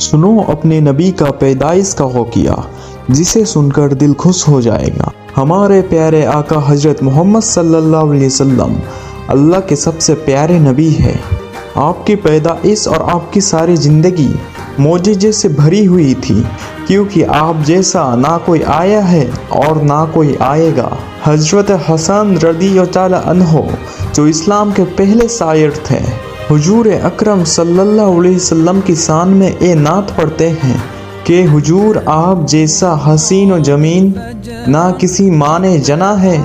सुनो अपने नबी का पैदाइश का वाक़िया, जिसे सुनकर दिल खुश हो जाएगा। हमारे प्यारे आका हजरत मोहम्मद सल्लल्लाहु अलैहि वसल्लम अल्लाह के सबसे प्यारे नबी है। आपकी पैदाइश और आपकी सारी ज़िंदगी मोजिज़े से भरी हुई थी, क्योंकि आप जैसा ना कोई आया है और ना कोई आएगा। हजरत हसन रज़ियल्लाहु अन्हु जो इस्लाम के पहले शायर थे, हुजूर अकरम सल्लल्लाहु अलैहि वसल्लम की शान में ये नात पढ़ते हैं कि हुजूर आप जैसा हसीन व जमीन ना किसी माँ ने जना है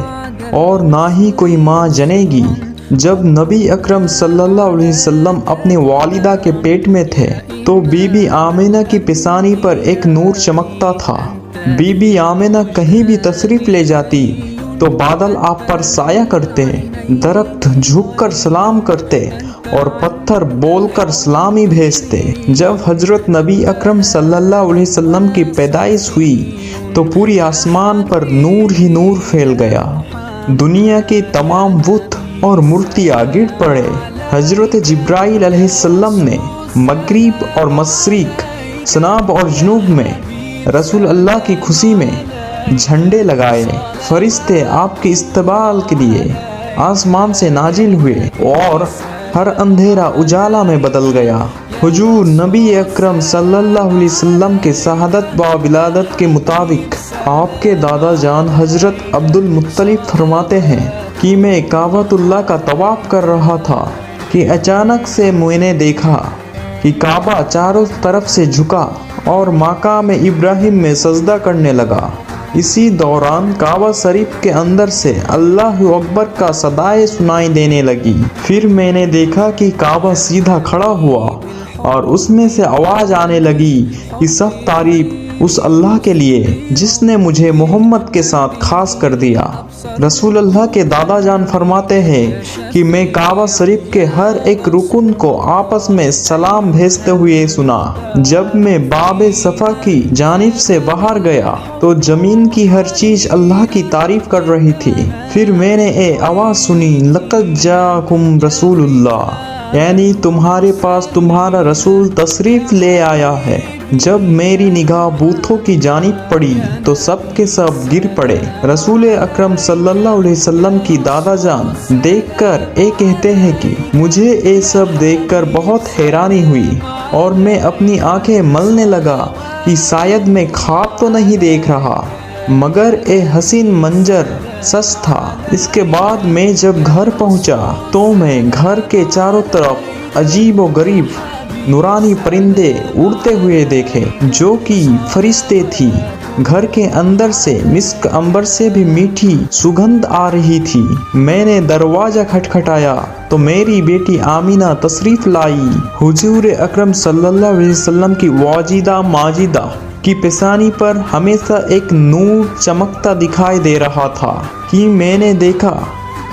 और ना ही कोई माँ जनेगी। जब नबी अकरम सल्लल्लाहु अलैहि वसल्लम अपने वालिदा के पेट में थे तो बीबी आमिना की पिसानी पर एक नूर चमकता था। बीबी आमिना कहीं भी तशरीफ ले जाती तो बादल आप पर साया करते, दरख्त झुककर सलाम करते और पत्थर बोलकर सलामी भेजते। जब हजरत नबी अकरम सल्लल्लाहु अलैहि वसल्लम की पैदाइश हुई तो पूरी आसमान पर नूर ही नूर फैल गया। दुनिया की तमाम बुत और मूर्तियाँ गिर पड़े। हजरत जिब्राइल अलैहिस्सलाम ने मगरिब और मशरिक, जनाब और जुनूब में रसूल अल्लाह की खुशी में झंडे लगाए। फरिश्ते आपके इस्तकबाल के लिए आसमान से नाजिल हुए और हर अंधेरा उजाला में बदल गया। हुजूर नबी अकरम सल्लल्लाहु अलैहि वसल्लम के शहादत व विलादत के मुताबिक आपके दादा जान हजरत अब्दुल मुत्तलिब फरमाते हैं कि मैं काबतुल्लाह का तवाफ कर रहा था कि अचानक से मैंने देखा कि काबा चारों तरफ से झुका और मकाम इब्राहिम में सजदा करने लगा। इसी दौरान काबा शरीफ के अंदर से अल्लाहु अकबर का सदाएं सुनाई देने लगी। फिर मैंने देखा कि काबा सीधा खड़ा हुआ और उसमें से आवाज़ आने लगी कि सब तारीफ उस अल्लाह के लिए जिसने मुझे मोहम्मद के साथ खास कर दिया। रसूल अल्लाह के दादा जान फरमाते हैं कि मैं काबा शरीफ के हर एक रुकन को आपस में सलाम भेजते हुए सुना। जब मैं बाबे सफ़ा की जानिब से बाहर गया तो ज़मीन की हर चीज़ अल्लाह की तारीफ कर रही थी। फिर मैंने ये आवाज़ सुनी, लक़द जाकुम रसूलुल्लाह, यानी तुम्हारे पास तुम्हारा रसूल तशरीफ़ ले आया है। जब मेरी निगाह बूथों की जानिब पड़ी तो सब के सब गिर पड़े। रसूल अकरम सल्लल्लाहु अलैहि वसल्लम की दादा जान देखकर ये कहते हैं कि मुझे ये सब देखकर बहुत हैरानी हुई और मैं अपनी आंखें मलने लगा कि शायद मैं ख्वाब तो नहीं देख रहा, मगर ये हसीन मंजर सच था। इसके बाद मैं जब घर पहुंचा तो मैं घर के चारों तरफ अजीब व गरीब नूरानी परिंदे उड़ते हुए देखे जो कि फरिश्ते थी। घर के अंदर से मिस्क अंबर से भी मीठी सुगंध आ रही थी। मैंने दरवाजा खटखटाया तो मेरी बेटी आमीना तशरीफ लाई। हुजूर अकरम सल्लल्लाहु अलैहि वसल्लम की वाजिदा माजिदा की पेशानी पर हमेशा एक नूर चमकता दिखाई दे रहा था कि मैंने देखा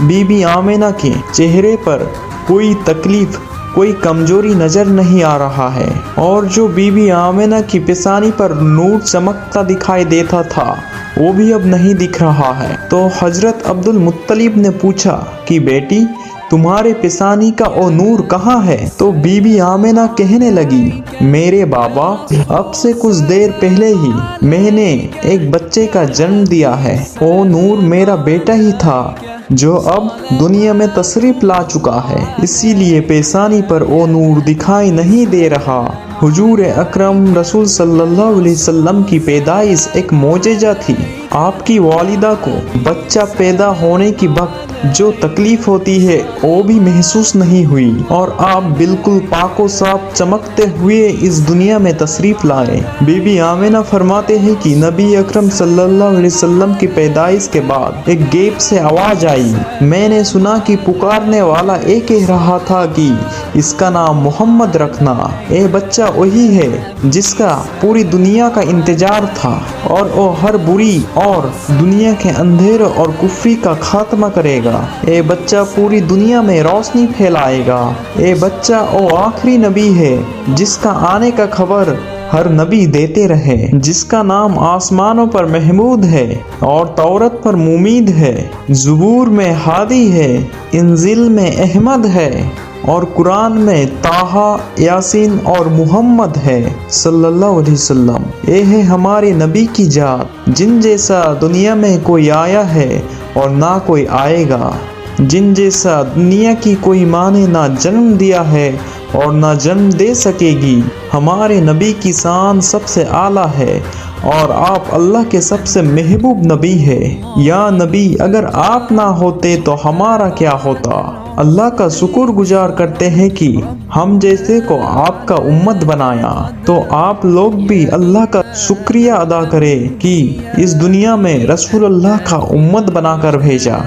बीबी आमिना के चेहरे पर कोई तकलीफ, कोई कमजोरी नजर नहीं आ रहा है, और जो बीबी आमिना की पेशानी पर नूर चमकता दिखाई देता था वो भी अब नहीं दिख रहा है। तो हजरत अब्दुल मुत्तलिब ने पूछा कि बेटी तुम्हारे पेशानी का वो नूर कहाँ है? तो बीबी आमिना कहने लगी, मेरे बाबा अब से कुछ देर पहले ही मैंने एक बच्चे का जन्म दिया है। वो नूर मेरा बेटा ही था जो अब दुनिया में तशरीफ ला चुका है, इसीलिए पेशानी पर वो नूर दिखाई नहीं दे रहा। हुजूर अकरम रसूल सल्लल्लाहु अलैहि वसल्लम की पैदाइश एक मोजेजा थी। आपकी वालिदा को बच्चा पैदा होने की वक्त जो तकलीफ होती है वो भी महसूस नहीं हुई और आप बिल्कुल पाको साफ चमकते हुए इस दुनिया में तशरीफ लाए। बीबी आमिना फरमाते हैं कि नबी अकरम सल्लल्लाहु अलैहि वसल्लम की पैदाइश के बाद एक गैब से आवाज़ आई। मैंने सुना कि पुकारने वाला ये कह रहा था कि इसका नाम मोहम्मद रखना। ये बच्चा वही है जिसका पूरी दुनिया का इंतजार था और वो हर बुरी और दुनिया के अंधेरे और कुफ्री का खात्मा करेगा। ये बच्चा पूरी दुनिया में रोशनी फैलाएगा। ये बच्चा वो आखिरी नबी है जिसका आने का खबर हर नबी देते रहे, जिसका नाम आसमानों पर महमूद है और तौरत पर मुमीद है, ज़बूर में हादी है, इंजिल में अहमद है, اور قرآن میں طٰہٰ، یاسین اور محمد ہے صلی اللہ علیہ وسلم۔ اے ہے ہمارے نبی کی ذات، جن جیسا دنیا میں کوئی آیا ہے اور نہ کوئی آئے گا، جن جیسا دنیا کی کوئی ماں نے نہ جنم دیا ہے اور نہ جنم دے سکے گی۔ ہمارے نبی کی شان سب سے اعلیٰ ہے اور آپ اللہ کے سب سے محبوب نبی ہے۔ یا نبی، اگر آپ نہ ہوتے تو ہمارا کیا ہوتا؟ اللہ کا شکر گزار کرتے ہیں کہ ہم جیسے کو آپ کا امت بنایا، تو آپ لوگ بھی اللہ کا شکریہ ادا کریں کہ اس دنیا میں رسول اللہ کا امت بنا کر بھیجا۔